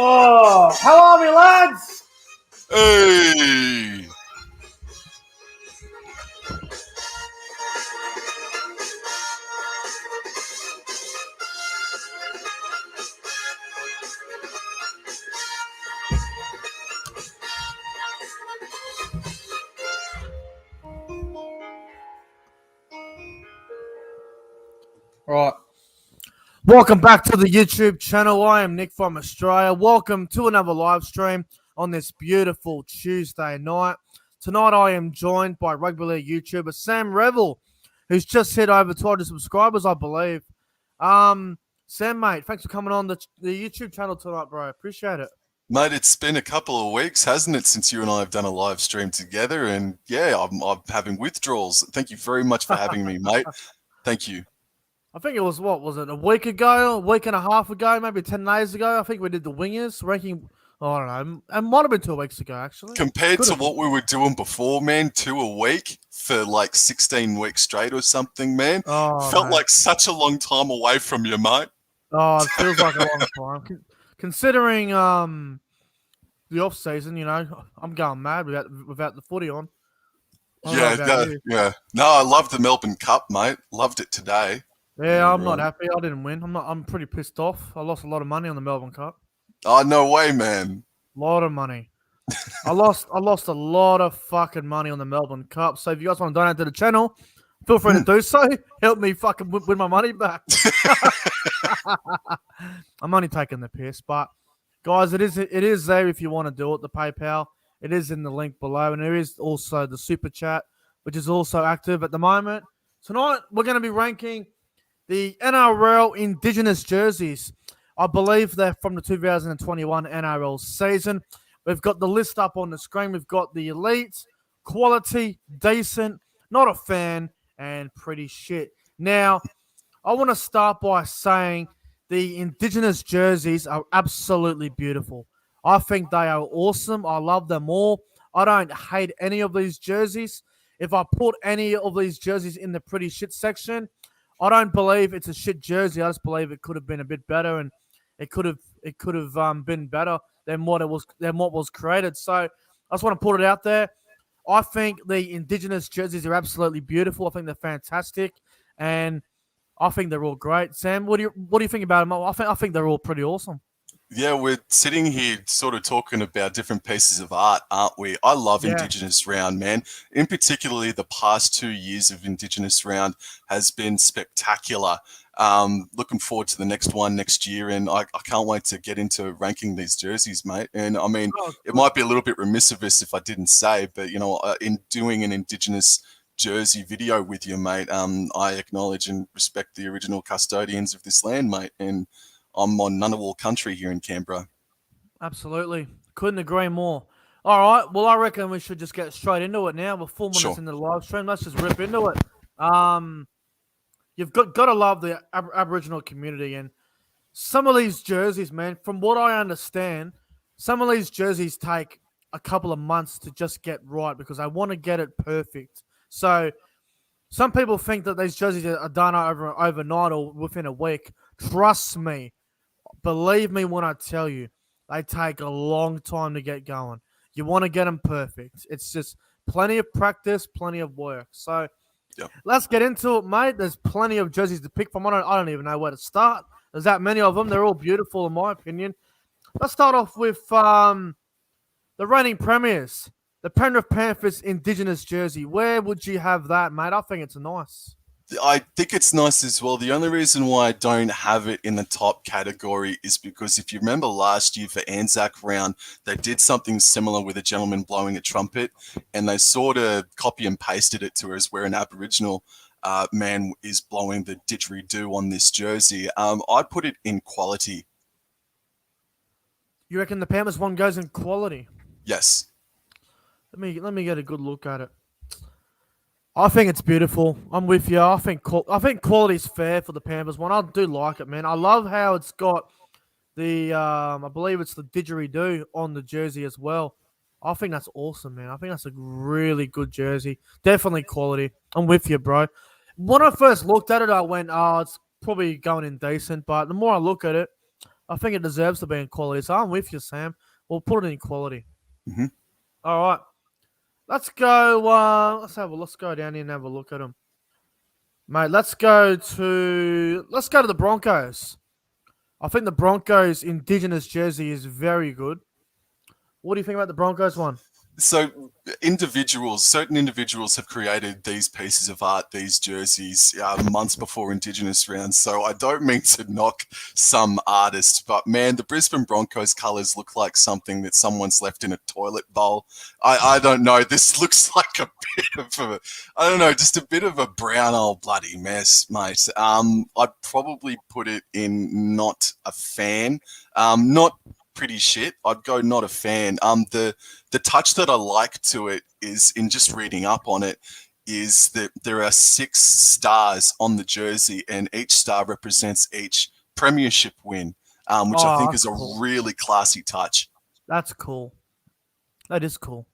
Oh, how are we, lads? Hey! Right. Welcome back to the YouTube channel. I am Nick from Australia. Welcome to another live stream on this beautiful Tuesday night. Tonight I am joined by rugby league YouTuber Sam Revll, who's just hit over 200 subscribers, I believe. Sam, mate, thanks for coming on the YouTube channel tonight, bro. Appreciate it. Mate, it's been a couple of weeks, hasn't it, since you and I have done a live stream together? And yeah, I'm having withdrawals. Thank you very much for having me, mate. Thank you. I think it was, what was it, a week ago, a week and a half ago, maybe 10 days ago. I think we did the wingers ranking. I don't know. It might have been 2 weeks ago, actually. Compared to what we were doing before, man, 2 a week for like 16 weeks straight or something, man. Felt like such a long time away from you, mate. Oh, it feels like a long time. Considering the off season, you know, I'm going mad without the footy on. Yeah. No, I loved the Melbourne Cup, mate. Loved it today. Yeah, I'm not happy. I didn't win. I'm pretty pissed off. I lost a lot of money on the Melbourne Cup. Oh, no way, man. A lot of money. I lost a lot of fucking money on the Melbourne Cup. So if you guys want to donate to the channel, feel free to do so. Help me fucking win my money back. I'm only taking the piss, but guys, it is there if you want to do it. The PayPal, it is in the link below, and there is also the super chat, which is also active at the moment. Tonight we're going to be ranking the NRL Indigenous jerseys. I believe they're from the 2021 NRL season. We've got the list up on the screen. We've got the elite, quality, decent, not a fan, and pretty shit. Now, I want to start by saying the Indigenous jerseys are absolutely beautiful. I think they are awesome. I love them all. I don't hate any of these jerseys. If I put any of these jerseys in the pretty shit section, I don't believe it's a shit jersey. I just believe it could have been a bit better, and it could have been better than what was created. So I just want to put it out there. I think the Indigenous jerseys are absolutely beautiful. I think they're fantastic, and I think they're all great. Sam, what do you think about them? I think they're all pretty awesome. Yeah, we're sitting here sort of talking about different pieces of art, aren't we? I love Indigenous round, man. In particularly, the past 2 years of Indigenous round has been spectacular. Looking forward to the next one next year, and I can't wait to get into ranking these jerseys, mate. And I mean, it might be a little bit remiss of us if I didn't say, but you know, in doing an Indigenous jersey video with you, mate, I acknowledge and respect the original custodians of this land, mate, and I'm on Ngunnawal country here in Canberra. Absolutely. Couldn't agree more. All right. Well, I reckon we should just get straight into it now. We're 4 minutes into the live stream. Let's just rip into it. You've got to love the Aboriginal community. And some of these jerseys, man, from what I understand, some of these jerseys take a couple of months to just get right because I want to get it perfect. So some people think that these jerseys are done overnight or within a week. Trust me. Believe me when I tell you, they take a long time to get going. You want to get them perfect. It's just plenty of practice, plenty of work. So let's get into it, mate. There's plenty of jerseys to pick from. I don't even know where to start. There's that many of them. They're all beautiful, in my opinion. Let's start off with the reigning premiers, the Penrith Panthers Indigenous jersey. Where would you have that, mate? I think it's nice. I think it's nice as well. The only reason why I don't have it in the top category is because if you remember last year for Anzac round, they did something similar with a gentleman blowing a trumpet, and they sort of copy and pasted it to us where an Aboriginal man is blowing the didgeridoo on this jersey. I'd put it in quality. You reckon the Panthers one goes in quality? Yes. Let me get a good look at it. I think it's beautiful. I'm with you. I think quality is fair for the Panthers one. I do like it, man. I love how it's got the I believe it's the didgeridoo on the jersey as well. I think that's awesome, man. I think that's a really good jersey. Definitely quality. I'm with you, bro. When I first looked at it, I went, oh, it's probably going in decent. But the more I look at it, I think it deserves to be in quality. So I'm with you, Sam. We'll put it in quality. Hmm. All right. Let's go. Let's go down here and have a look at them, mate. Let's go to the Broncos. I think the Broncos Indigenous jersey is very good. What do you think about the Broncos one? So certain individuals have created these pieces of art, these jerseys, months before Indigenous rounds. So I don't mean to knock some artists, but man, the Brisbane Broncos colours look like something that someone's left in a toilet bowl. I don't know. This looks like a bit of a, I don't know, just a bit of a brown old bloody mess, mate. I'd probably put it in not a fan. Not pretty shit. I'd go not a fan. The touch that I like to it is, in just reading up on it, is that there are 6 stars on the jersey, and each star represents each premiership win, which I think That's is a cool. really classy touch. That's cool. That is cool.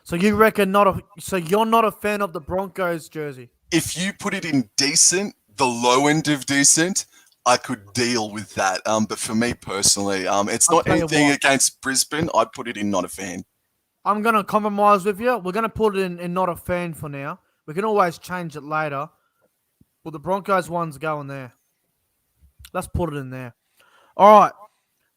So you reckon so you're not a fan of the Broncos jersey? If you put it in decent, the low end of decent, I could deal with that. But for me personally, it's I'll not tell you anything what. against Brisbane. I'd put it in not a fan. I'm gonna compromise with you. We're gonna put it in not a fan for now. We can always change it later. But the Broncos one's going there. Let's put it in there. All right.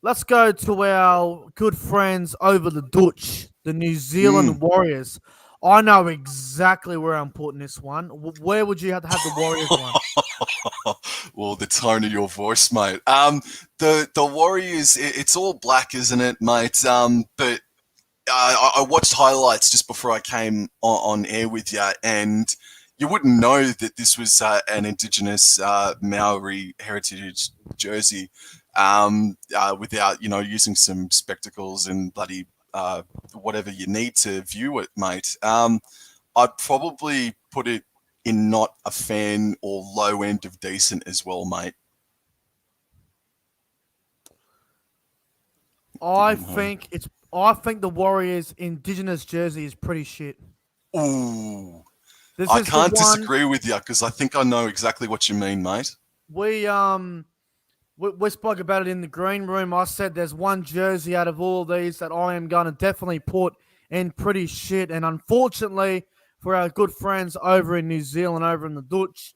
Let's go to our good friends over the Dutch, the New Mm. Zealand Warriors. I know exactly where I'm putting this one. Where would you have the Warriors one? Well, the tone of your voice, mate. The Warriors, it's all black, isn't it, mate? But I watched highlights just before I came on air with you, and you wouldn't know that this was an Indigenous Maori heritage jersey without, using some spectacles and bloody whatever you need to view it, mate. I'd probably put it in not a fan or low end of decent as well, mate. I think the Warriors Indigenous jersey is pretty shit. Ooh, This I is the can't one disagree with you because I think I know exactly what you mean, mate. we we spoke about it in the green room. I said there's one jersey out of all of these that I am going to definitely put in pretty shit. And unfortunately for our good friends over in New Zealand, over in the Dutch,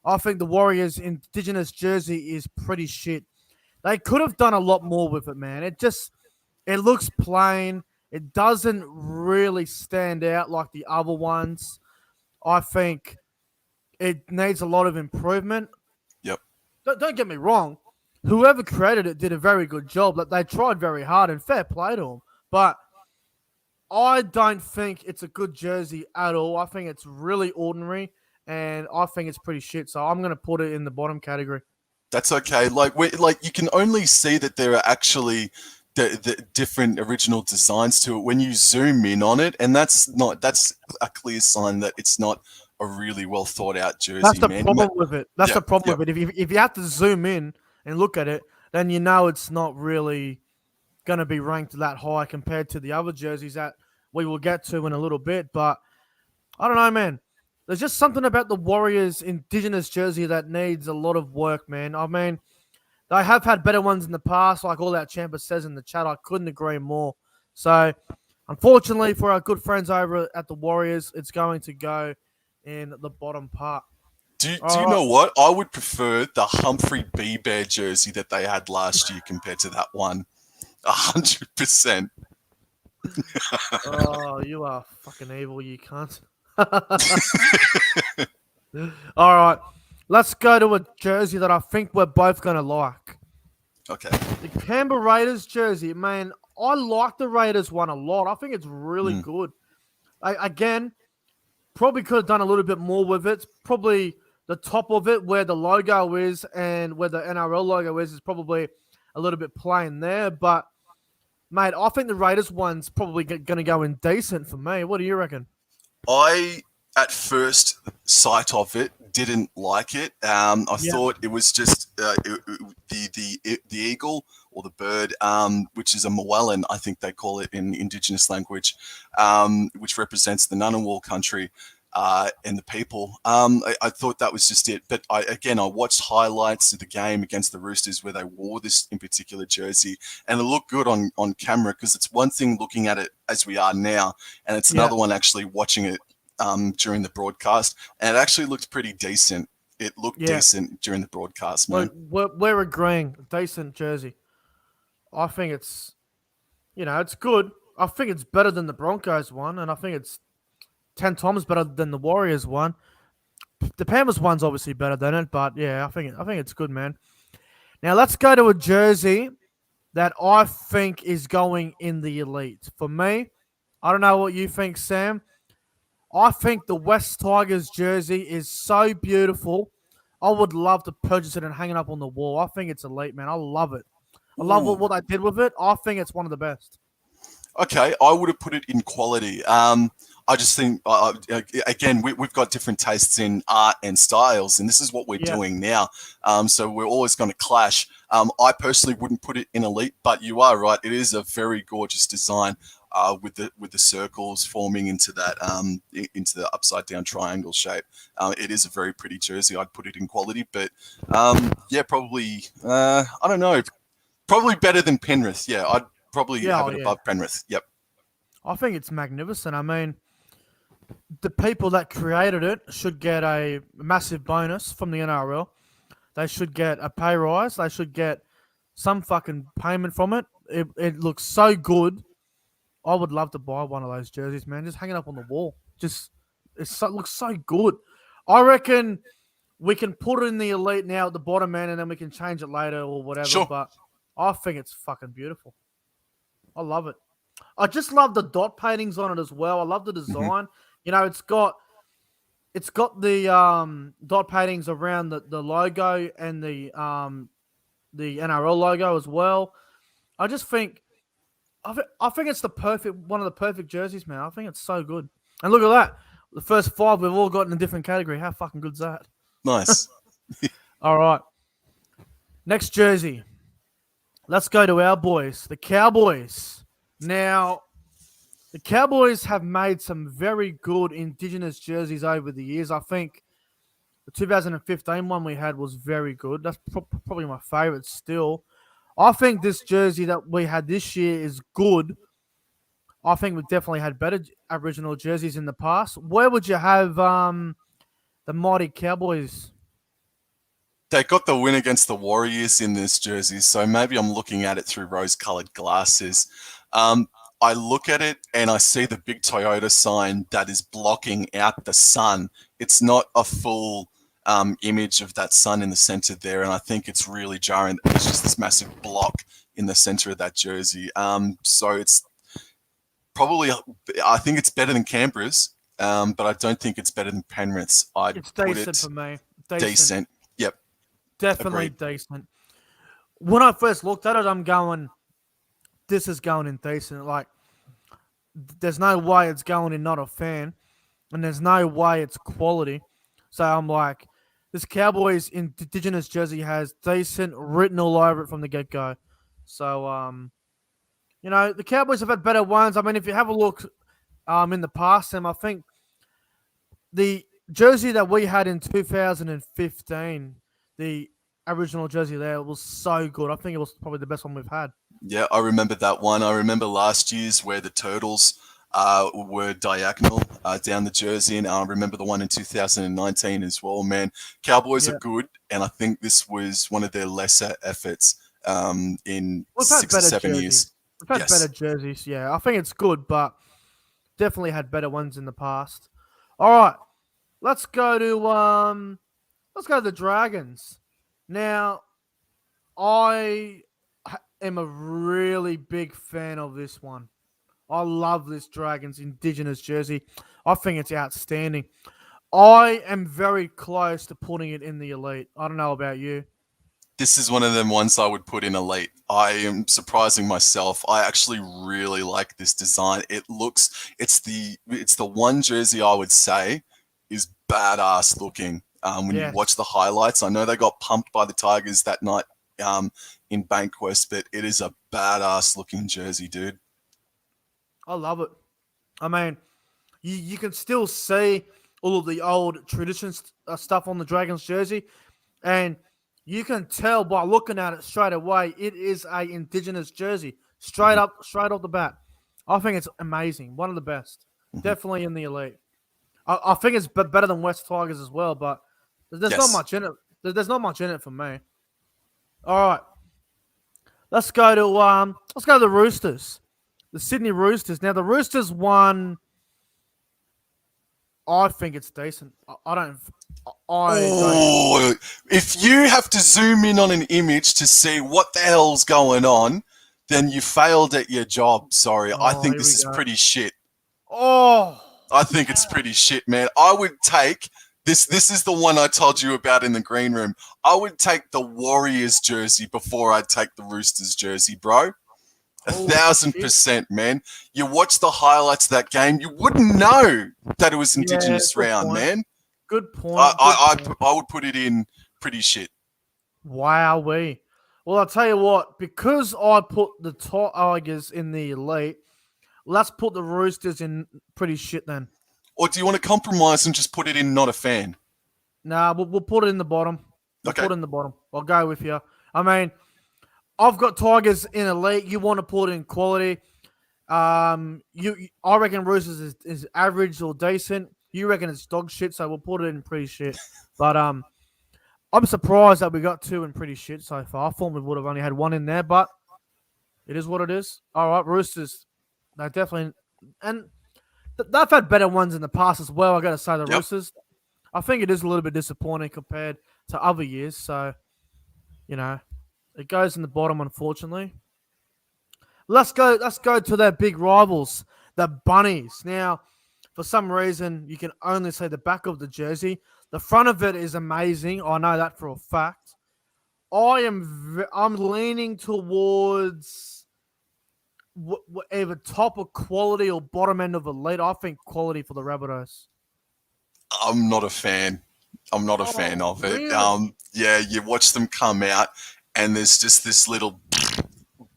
I think the Warriors Indigenous jersey is pretty shit. They could have done a lot more with it, man. It looks plain. It doesn't really stand out like the other ones. I think it needs a lot of improvement. Yep. Don't get me wrong. Whoever created it did a very good job. Like, they tried very hard, and fair play to them. But I don't think it's a good jersey at all. I think it's really ordinary, and I think it's pretty shit. So I'm going to put it in the bottom category. That's okay. Like you can only see that there are actually the different original designs to it when you zoom in on it, and that's a clear sign that it's not a really well thought out That's jersey, the man. problem with it. That's Yeah, the problem yep. with it. If you have to zoom in and look at it, then you know it's not really going to be ranked that high compared to the other jerseys that we will get to in a little bit. But I don't know, man. There's just something about the Warriors Indigenous jersey that needs a lot of work, man. I mean, they have had better ones in the past, like all that Champa says in the chat. I couldn't agree more. So, unfortunately for our good friends over at the Warriors, it's going to go in the bottom part. Do All you right. know what? I would prefer the Humphrey B Bear jersey that they had last year compared to that one. 100%. Oh, you are fucking evil, you cunt. All right. Let's go to a jersey that I think we're both going to like. Okay. The Canberra Raiders jersey, man, I like the Raiders one a lot. I think it's really Mm. good. Again, probably could have done a little bit more with it. It's probably the top of it where the logo is and where the NRL logo is probably a little bit plain there. But, mate, I think the Raiders one's probably going to go in decent for me. What do you reckon? I, at first sight of it, didn't like it. I Yeah. thought it was just the eagle or the bird, which is a Mowalan, I think they call it in Indigenous language, which represents the Ngunnawal country. and the people. I thought that was just it. But I watched highlights of the game against the Roosters where they wore this in particular jersey, and it looked good on camera, because it's one thing looking at it as we are now, and it's Yeah. another one actually watching it during the broadcast, and it actually looked pretty decent. It looked Yeah. decent during the broadcast, Look, man. we're agreeing. Decent jersey. I think it's good. I think it's better than the Broncos one, and I think it's 10 times better than the Warriors one. The Panthers one's obviously better than it, but yeah, I think it's good, man. Now let's go to a jersey that I think is going in the elite. For me, I don't know what you think, Sam. I think the West Tigers jersey is so beautiful. I would love to purchase it and hang it up on the wall. I think it's elite, man. I love it. I love Ooh. what they did with it. I think it's one of the best. Okay, I would have put it in quality. I just think, again, we've got different tastes in art and styles, and this is what we're Yeah. doing now. So we're always going to clash. I personally wouldn't put it in elite, but you are right. It is a very gorgeous design with the circles forming into that into the upside down triangle shape. It is a very pretty jersey. I'd put it in quality, but yeah, probably I don't know. Probably better than Penrith. Yeah, I'd probably Yeah, have oh, it yeah. above Penrith. Yep. I think it's magnificent. I mean, the people that created it should get a massive bonus from the NRL. They should get a pay rise. They should get some fucking payment from it. It looks so good. I would love to buy one of those jerseys, man. Just hang it up on the wall. It looks so good. I reckon we can put it in the elite now at the bottom, man, and then we can change it later or whatever. Sure. But I think it's fucking beautiful. I love it. I just love the dot paintings on it as well. I love the Hmm. design. It's got the dot paintings around the logo and the NRL logo as well. I just think I think it's the perfect one of the perfect jerseys, man. I think it's so good. And look at that. The first five we've all got in a different category. How fucking good's that? Nice. All right. Next jersey. Let's go to our boys, the Cowboys. Now, the Cowboys have made some very good Indigenous jerseys over the years. I think the 2015 one we had was very good. That's probably my favorite still. I think this jersey that we had this year is good. I think we've definitely had better original jerseys in the past. Where would you have the mighty Cowboys? They got the win against the Warriors in this jersey, so maybe I'm looking at it through rose-colored glasses. I look at it and I see the big Toyota sign that is blocking out the sun. It's not a full image of that sun in the center there, and I think it's really jarring. It's just this massive block in the center of that jersey. So it's probably, I think it's better than Canberra's, but I don't think it's better than Penrith's. I'd It's put decent it for me. decent. Yep, Definitely agreed. decent. When I first looked at it, I'm going, this is going in decent. Like, there's no way it's going in not a fan, and there's no way it's quality. So I'm like, this Cowboys Indigenous jersey has decent written all over it from the get go. So the Cowboys have had better ones. I mean, if you have a look in the past, Sam, I think the jersey that we had in 2015, the original jersey there, was so good. I think it was probably the best one we've had. Yeah, I remember that one. I remember last year's where the turtles were diagonal down the jersey, and I remember the one in 2019 as well. Man, Cowboys are Yeah, good, and I think this was one of their lesser efforts in we've had 6 or better 7 years. jerseys. We've had better Yes, jerseys. Yeah, I think it's good, but definitely had better ones in the past. All right, let's go to the Dragons. Now, I am a really big fan of this one. I love this Dragons Indigenous jersey. I think it's outstanding. I am very close to putting it in the elite. I don't know about you. this is one of them ones I would put in elite. I am surprising myself. I actually really like this design. It's the one jersey I would say is badass looking. When you watch Yes, the highlights, I know they got pumped by the Tigers that night in Bankwest, but it is a badass looking jersey, dude. I love it. I mean, you can still see all of the old tradition stuff on the Dragons jersey, and you can tell by looking at it straight away it is a Indigenous jersey, straight off the bat. I think it's amazing, one of the best, definitely in the elite. I think it's better than West Tigers as well, but there's not much in it. There's not much in it for me. All right, let's go to the Roosters, the Sydney Roosters. Now the Roosters won. I think it's decent. I don't. If you have to zoom in on an image to see what the hell's going on, then you failed at your job. Sorry, I think this is pretty shit. I think it's pretty shit, man. I would take this. This is the one I told you about in the green room. I would take the Warriors jersey before I'd take the Roosters jersey, bro. 1,000%, man. You watch the highlights of that game, you wouldn't know that it was Indigenous round, man. Good point. I would put it in pretty shit. Wowee. Well, I'll tell you what, because I put the Tigers in the elite, let's put the Roosters in pretty shit then. Or do you want to compromise and just put it in not a fan? Nah, we'll put it in the bottom. Okay. Put it in the bottom. I'll go with you. I mean, I've got Tigers in elite. You want to put it in quality. I reckon Roosters is average or decent. You reckon it's dog shit, so we'll put it in pretty shit. But I'm surprised that we got two in pretty shit so far. I thought we would have only had one in there, but it is what it is. All right, Roosters. They definitely, and they've had better ones in the past as well. I got to say the Roosters. I think it is a little bit disappointing compared to other years. So, it goes in the bottom, unfortunately. Let's go to their big rivals, the Bunnies. Now, for some reason, you can only see the back of the jersey. The front of it is amazing. I know that for a fact. I'm leaning towards either top of quality or bottom end of elite. I think quality for the Rabbitohs. I'm not a fan. I'm not a fan of it. Really? You watch them come out, and there's just this little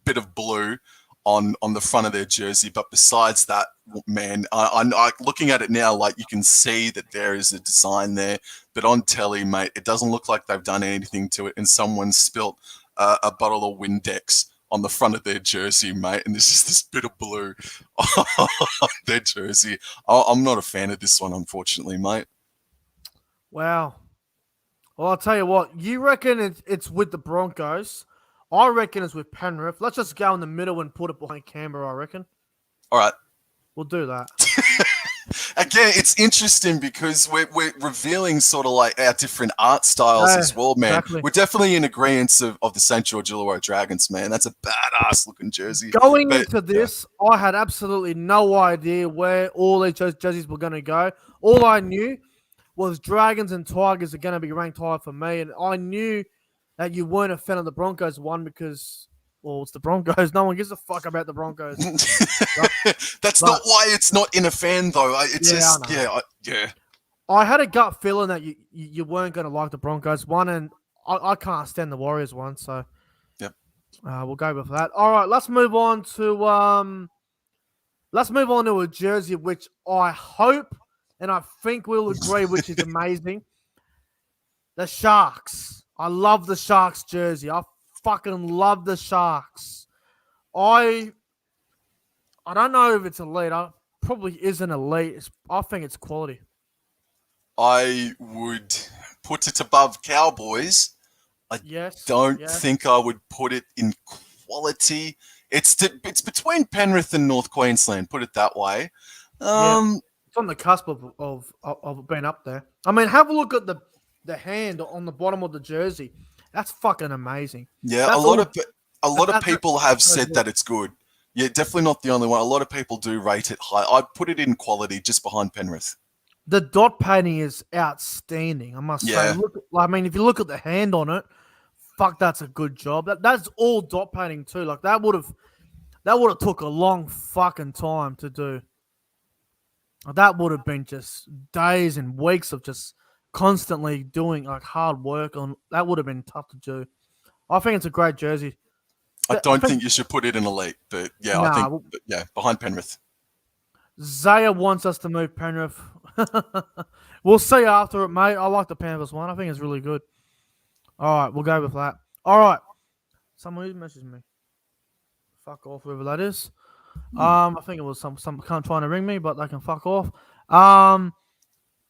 bit of blue on the front of their jersey. But besides that, man, I looking at it now, like you can see that there is a design there. But on telly, mate, it doesn't look like they've done anything to it. And someone spilt a bottle of Windex on the front of their jersey, mate. And there's just this bit of blue on their jersey. I'm not a fan of this one, unfortunately, mate. Wow. Well, I'll tell you what. You reckon it's with the Broncos. I reckon it's with Penrith. Let's just go in the middle and put it behind Canberra, I reckon. All right. We'll do that. Again, it's interesting because we're revealing sort of like our different art styles as well, man. Exactly. We're definitely in agreement of the St. George Illawarra Dragons, man. That's a badass looking jersey. Going into this, I had absolutely no idea where all these jerseys were going to go. All I knew was Dragons and Tigers are going to be ranked high for me. And I knew that you weren't a fan of the Broncos one because, well, it's the Broncos. No one gives a fuck about the Broncos. That's not why it's not in a fan, though. I had a gut feeling that you weren't going to like the Broncos one, and I can't stand the Warriors one, so we'll go with that. All right, let's move on to a jersey which I hope and I think we'll agree, which is amazing. The Sharks. I love the Sharks jersey. I fucking love the Sharks. I don't know if it's elite. Probably isn't elite. I think it's quality. I would put it above Cowboys. I don't think I would put it in quality. It's between Penrith and North Queensland, put it that way. It's on the cusp of being up there. I mean, have a look at the hand on the bottom of the jersey. That's fucking amazing. Yeah, a lot of people have said that it's good. Yeah, definitely not the only one. A lot of people do rate it high. I'd put it in quality just behind Penrith. The dot painting is outstanding, I must say. If you look at the hand on it, fuck, that's a good job. That's all dot painting too. Like that would have took a long fucking time to do. That would have been just days and weeks of just constantly doing like hard work on. That would have been tough to do. I think it's a great jersey. I don't think you should put it in elite, but I think behind Penrith. Zaya wants us to move Penrith. We'll see after it, mate. I like the Panthers one. I think it's really good. All right, we'll go with that. All right. Someone who messaged me. Fuck off, whoever that is. I think it was some cunt trying to ring me, but they can fuck off.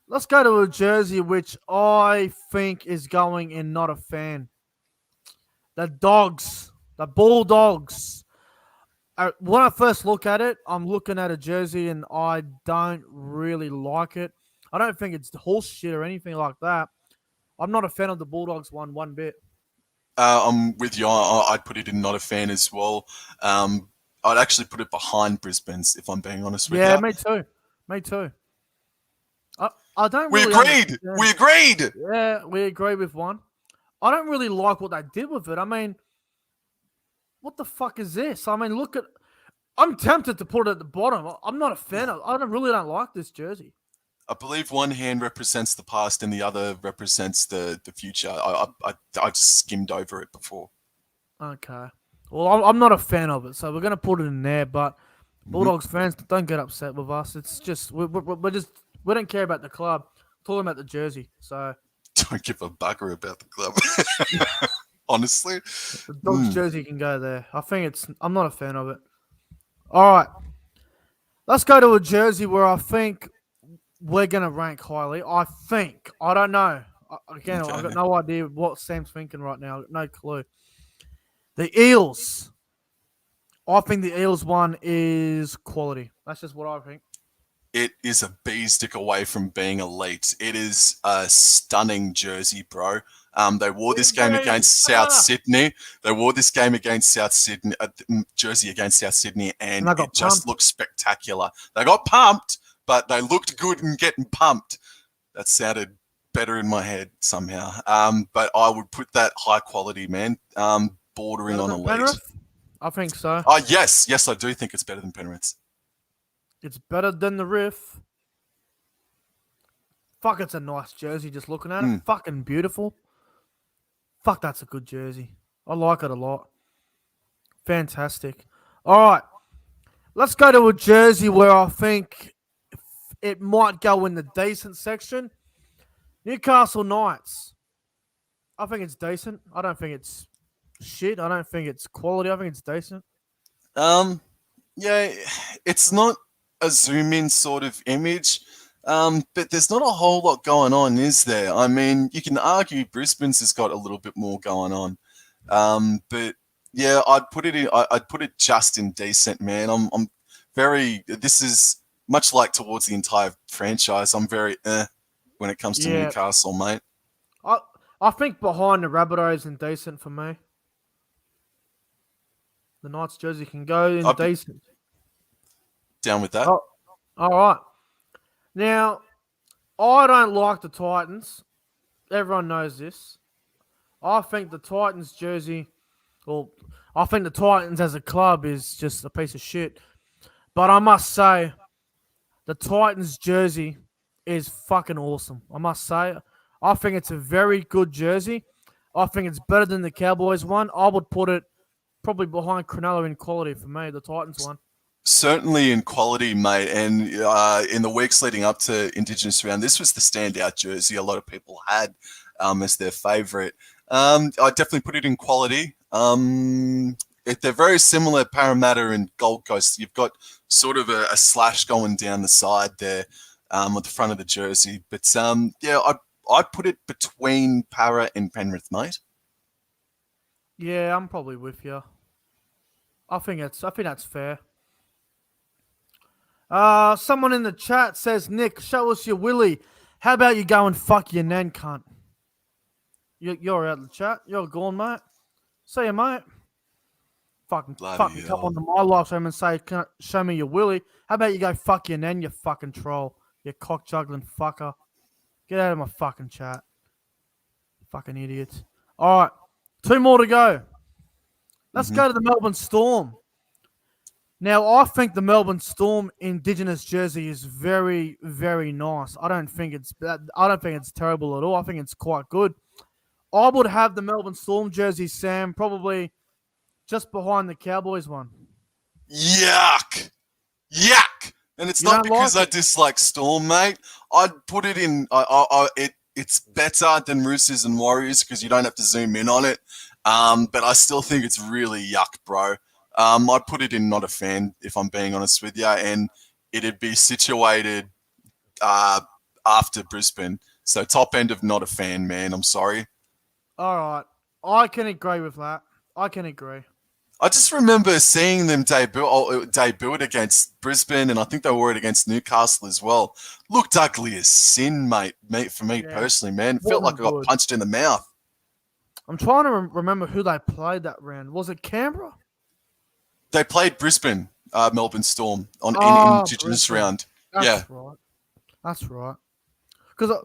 Let's go to a jersey which I think is going in not a fan. The Dogs, the Bulldogs. When I first look at it, I'm looking at a jersey and I don't really like it. I don't think it's horse shit or anything like that. I'm not a fan of the Bulldogs one bit. I'm with you. I'd put it in not a fan as well. I'd actually put it behind Brisbane's, if I'm being honest with you. Yeah, me too. Me too. I don't We really agreed. understand. We agreed. Yeah, we agree with one. I don't really like what they did with it. I mean, what the fuck is this? I mean, look at. I'm tempted to put it at the bottom. I'm not a fan of. I really don't like this jersey. I believe one hand represents the past and the other represents the future. I've skimmed over it before. Okay. Well, I'm not a fan of it, so we're gonna put it in there. But Bulldogs fans, don't get upset with us. It's just we're just we don't care about the club. We're talking about the jersey. So Don't give a bugger about the club. Honestly, the Dogs jersey can go there. I think it's. I'm not a fan of it. All right. Let's go to a jersey where I think we're going to rank highly. I think. I don't know. Again, I've got no idea what Sam's thinking right now. I've got no clue. The Eels. I think the Eels one is quality. That's just what I think. it is a bee's stick away from being elite. It is a stunning jersey, bro. They wore this game against South Sydney. They wore this game against South Sydney, jersey against South Sydney, and it just looked spectacular. They got pumped, but they looked good in getting pumped. That sounded better in my head somehow. But I would put that high quality, man, bordering on elite. Penrith? I think so. Oh, yes, I do think it's better than Penrith. It's better than the Riff. Fuck, it's a nice jersey just looking at it. Fucking beautiful. Fuck, that's a good jersey. I like it a lot. Fantastic. All right. Let's go to a jersey where I think it might go in the decent section. Newcastle Knights. I think it's decent. I don't think it's shit. I don't think it's quality. I think it's decent. Yeah, it's not a zoom in sort of image. But there's not a whole lot going on, is there? I mean, you can argue Brisbane's has got a little bit more going on. But yeah, I'd put it just in decent, man. I'm very. This is much like towards the entire franchise. I'm very when it comes to Newcastle, mate. I think behind the Rabbitohs and decent for me. The Knights jersey can go in decent. Down with that. Oh, all right. Now, I don't like the Titans. Everyone knows this. I think the Titans jersey, I think the Titans as a club is just a piece of shit. But I must say, the Titans jersey is fucking awesome. I must say, I think it's a very good jersey. I think it's better than the Cowboys one. I would put it probably behind Cronulla in quality for me, the Titans one. Certainly in quality, mate. And in the weeks leading up to Indigenous round, this was the standout jersey a lot of people had as their favourite. I definitely put it in quality. They're very similar, Parramatta and Gold Coast. You've got sort of a slash going down the side there at the front of the jersey. But yeah, I'd put it between Para and Penrith, mate. Yeah, I'm probably with you. I think that's fair. Someone in the chat says, Nick, show us your willy. How about you go and fuck your nan cunt? You're out of the chat. You're gone, mate. See you, mate. Fucking come onto my live stream and say, show me your willy. How about you go fuck your nan, you fucking troll. You cock juggling fucker. Get out of my fucking chat. Fucking idiots. All right. 2 more to go. Let's go to the Melbourne Storm. Now, I think the Melbourne Storm Indigenous jersey is very, very nice. I don't think it's terrible at all. I think it's quite good. I would have the Melbourne Storm jersey, Sam, probably just behind the Cowboys one. Yuck! And it's You not don't like because I it? dislike Storm, mate. I'd put it in. It's better than Roosters and Warriors because you don't have to zoom in on it. But I still think it's really yuck, bro. I'd put it in not a fan if I'm being honest with you, and it'd be situated uh, after Brisbane. So top end of not a fan, man. I'm sorry. All right. I can agree with that. I can agree. I just remember seeing them debut it against Brisbane, and I think they wore it against Newcastle as well. Looked ugly as sin, mate. For me Yeah. personally, man, it felt like Wasn't I got good. punched in the mouth. I'm trying to remember who they played that round. Was it Canberra? They played Brisbane, Melbourne Storm in Oh, Indigenous Brisbane. round. Yeah, That's right. That's right. Because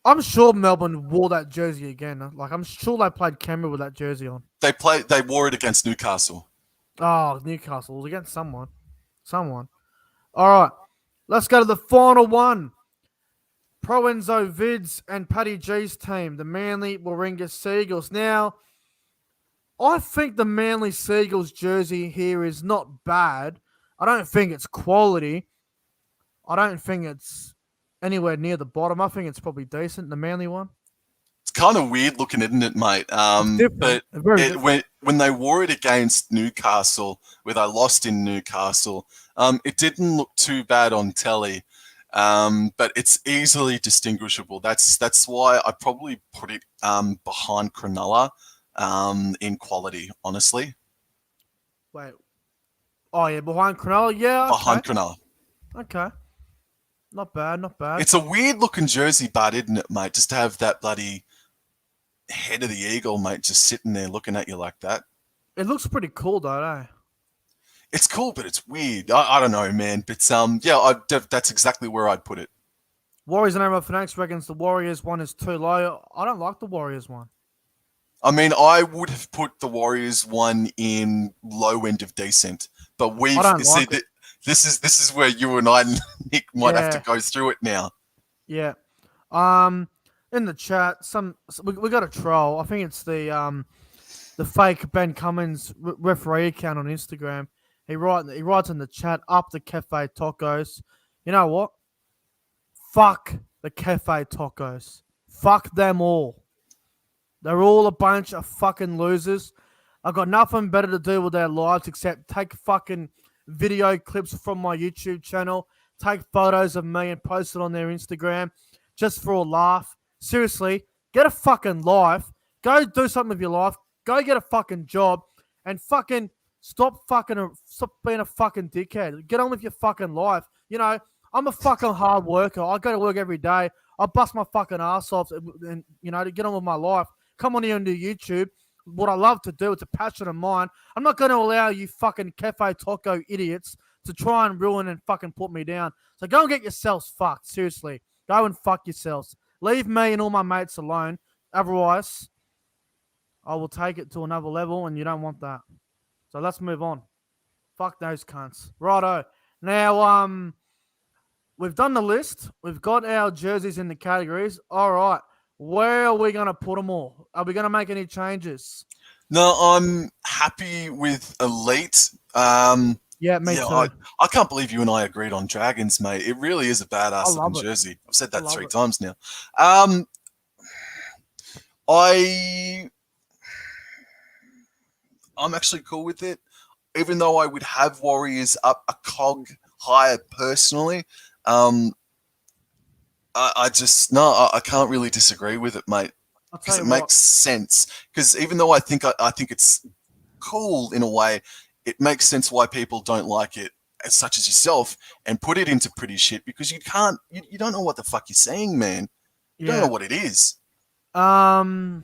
I'm sure Melbourne wore that jersey again. Like, I'm sure they played Canberra with that jersey on. they wore it against Newcastle. Oh, Newcastle. It was against someone. Someone. All right. Let's go to the final one. Pro Enzo Vids and Paddy G's team, the Manly Warringah Seagulls. Now, I think the Manly Seagulls jersey here is not bad. I don't think it's quality. I don't think it's anywhere near the bottom. I think it's probably decent, the Manly one. It's kind of weird looking, isn't it, mate? It's different. But Very different. when they wore it against Newcastle, where they lost in Newcastle, it didn't look too bad on telly. But it's easily distinguishable. That's why I probably put it behind Cronulla in quality, honestly. Wait. Oh, yeah, behind Cronulla? Yeah, okay. Behind Cronulla. Okay. Not bad, not bad. It's a weird looking jersey, but isn't it, mate? Just to have that bloody head of the eagle, mate, just sitting there looking at you like that. It looks pretty cool, though, eh? It's cool, but it's weird. I don't know, man. But yeah, that's exactly where I'd put it. Warriors and Arrow Fanatics reckons the Warriors one is too low. I don't like the Warriors one. I mean, I would have put the Warriors one in low end of decent, but I don't like it. This is where you and I, Nick, might have to Yeah. go through it now. Yeah. In the chat, we got a troll. I think it's the fake Ben Cummins referee account on Instagram. He writes in the chat, up the cafe tacos. You know what? Fuck the cafe tacos. Fuck them all. They're all a bunch of fucking losers. I've got nothing better to do with their lives except take fucking video clips from my YouTube channel, take photos of me and post it on their Instagram just for a laugh. Seriously, get a fucking life. Go do something with your life. Go get a fucking job and fucking stop being a fucking dickhead. Get on with your fucking life. You know, I'm a fucking hard worker. I go to work every day. I bust my fucking ass off and you know, to get on with my life. Come on here and do YouTube. What I love to do, it's a passion of mine. I'm not going to allow you fucking cafe taco idiots to try and ruin and fucking put me down. So go and get yourselves fucked. Seriously. Go and fuck yourselves. Leave me and all my mates alone. Otherwise, I will take it to another level and you don't want that. So let's move on. Fuck those cunts. Righto. Now, we've done the list. We've got our jerseys in the categories. All right. Where are we going to put them all? Are we going to make any changes? No, I'm happy with Elite. Yeah, me too. I can't believe you and I agreed on Dragons, mate. It really is a badass looking jersey. I've said that 3 times now. I'm actually cool with it, even though I would have Warriors up a cog higher personally. I can't really disagree with it, mate, because it makes sense. Because even though I think it's cool in a way, it makes sense why people don't like it, as such as yourself, and put it into pretty shit because you don't know what the fuck you're saying, man. You don't know what it is. So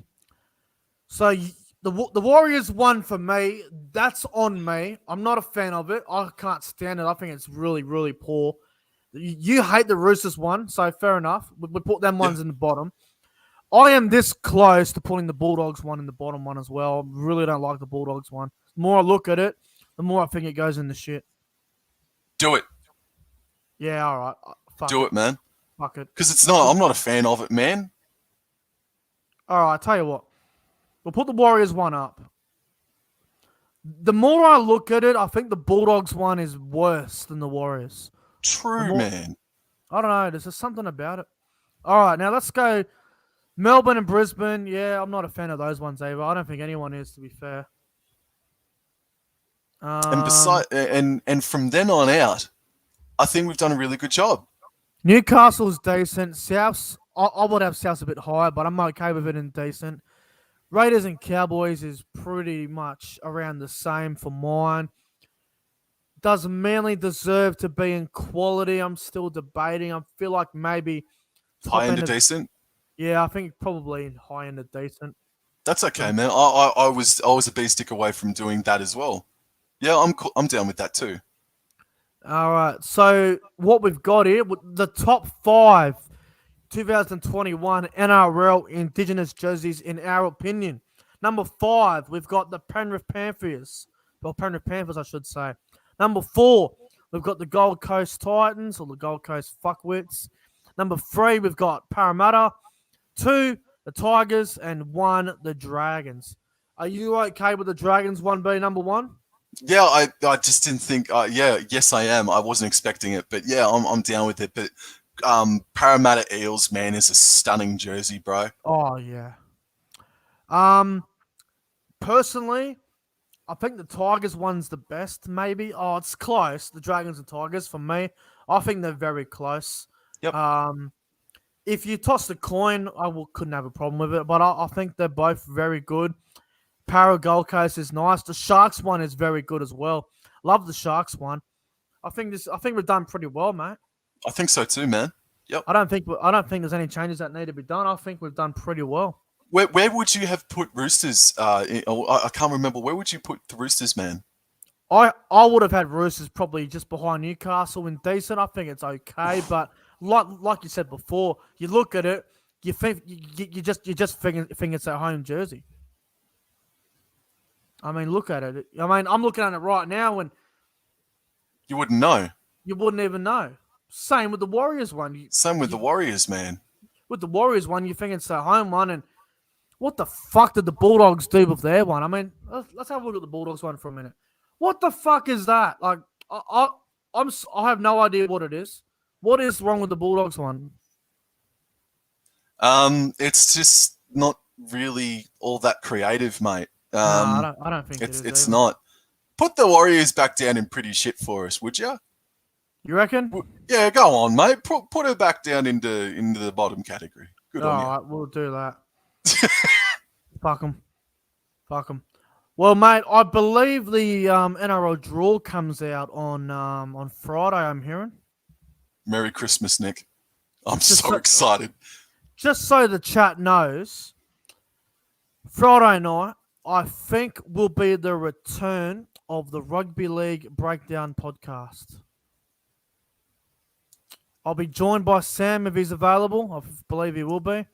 the Warriors one for me, that's on me. I'm not a fan of it. I can't stand it. I think it's really, really poor. You hate the Roosters one, so fair enough. We put them ones in the bottom. I am this close to putting the Bulldogs one in the bottom one as well. I really don't like the Bulldogs one. The more I look at it, the more I think it goes in the shit. Do it. Yeah, all right. Do it, man. Fuck it. Because I'm not a fan of it, man. All right, I'll tell you what. We'll put the Warriors one up. The more I look at it, I think the Bulldogs one is worse than the Warriors. True, man. I don't know. There's just something about it. All right, now let's go Melbourne and Brisbane. Yeah, I'm not a fan of those ones either. I don't think anyone is, to be fair. And from then on out, I think we've done a really good job. Newcastle's decent. Souths, I would have Souths a bit higher, but I'm okay with it in decent. Raiders and Cowboys is pretty much around the same for mine. Does Manly deserve to be in quality? I'm still debating. I feel like maybe High end of decent. Yeah, I think probably high end of decent. That's okay, man. I was a B stick away from doing that as well. Yeah, I'm down with that too. All right. So what we've got here, the top 5 2021 NRL Indigenous jerseys, in our opinion. Number 5, we've got the Penrith Panthers. Well, Penrith Panthers, I should say. Number 4, we've got the Gold Coast Titans, or the Gold Coast Fuckwits. Number 3, we've got Parramatta. 2, the Tigers. And 1, the Dragons. Are you okay with the Dragons 1B number 1? Yeah, I just didn't think. Yes, I am. I wasn't expecting it, but yeah, I'm down with it. But Parramatta Eels, man, is a stunning jersey, bro. Oh yeah. Personally, I think the Tigers one's the best. Maybe. Oh, it's close. The Dragons and Tigers for me. I think they're very close. Yep. If you toss the coin, couldn't have a problem with it. But I think they're both very good. Para Gold Coast is nice. The Sharks one is very good as well. Love the Sharks one. I think we've done pretty well, mate. I think so too, man. Yep. I don't think there's any changes that need to be done. I think we've done pretty well. Where would you have put Roosters? I can't remember. Where would you put the Roosters, man? I would have had Roosters probably just behind Newcastle in decent. I think it's okay, but like you said before, you look at it, you think you just think it's a home jersey. I mean, look at it. I mean, I'm looking at it right now, and you wouldn't know. You wouldn't even know. Same with the Warriors one. Same with the Warriors, man. With the Warriors one, you think it's a home one, and what the fuck did the Bulldogs do with their one? I mean, let's have a look at the Bulldogs one for a minute. What the fuck is that? Like, I have no idea what it is. What is wrong with the Bulldogs one? It's just not really all that creative, mate. No, I don't think it's not. Put the Warriors back down in pretty shit for us, would you? You reckon? Yeah, go on, mate. Put her back down into the bottom category. Good on you. All right, we'll do that. Fuck them. Well, mate, I believe the NRL draw comes out on Friday. I'm hearing. Merry Christmas, Nick. I'm so excited. Just so the chat knows, Friday night, I think, will be the return of the Rugby League Breakdown podcast. I'll be joined by Sam if he's available. I believe he will be.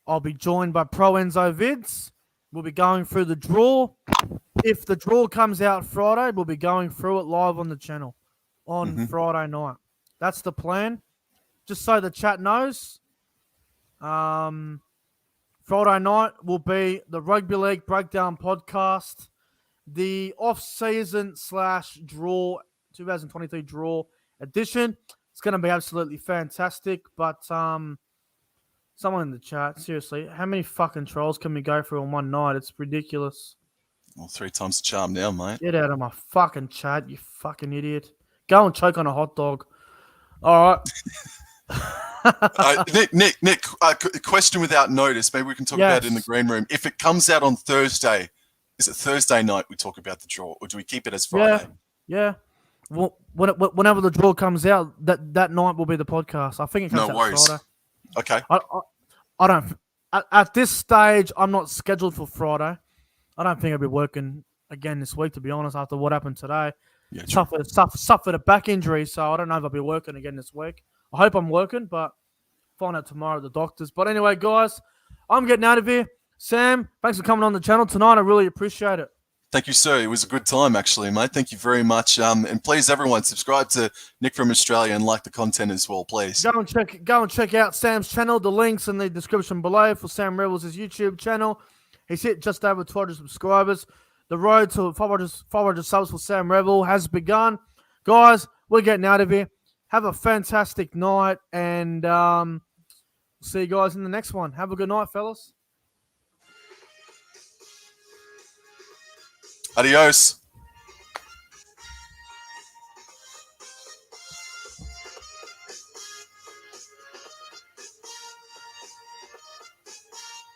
I'll be joined by Pro Enzo Vids. We'll be going through the draw. If the draw comes out Friday, we'll be going through it live on the channel on Friday night. That's the plan. Just so the chat knows. Friday night will be the Rugby League Breakdown podcast, the off-season / draw, 2023 draw edition. It's going to be absolutely fantastic, but someone in the chat, seriously, how many fucking trolls can we go through on one night? It's ridiculous. Well, 3 times the charm now, mate. Get out of my fucking chat, you fucking idiot. Go and choke on a hot dog. All right. Nick, question without notice. Maybe we can talk about it in the green room. If it comes out on Thursday, is it Thursday night we talk about the draw, or do we keep it as Friday? Yeah. Well, whenever the draw comes out, that night will be the podcast. I think it comes out Friday. Okay. I don't. At this stage, I'm not scheduled for Friday. I don't think I'll be working again this week, to be honest, after what happened today. Yeah, suffered a back injury, so I don't know if I'll be working again this week. I hope I'm working, but find out tomorrow at the doctors. But anyway, guys, I'm getting out of here. Sam, thanks for coming on the channel tonight. I really appreciate it. Thank you, sir. It was a good time, actually, mate. Thank you very much. And please, everyone, subscribe to Nick from Australia and like the content as well, please. Go and check out Sam's channel. The link's in the description below for Sam Revell's YouTube channel. He's hit just over 200 subscribers. The road to 500 subs for Sam Revell has begun. Guys, We're getting out of here. Have a fantastic night, and see you guys in the next one. Have a good night, fellas. Adios.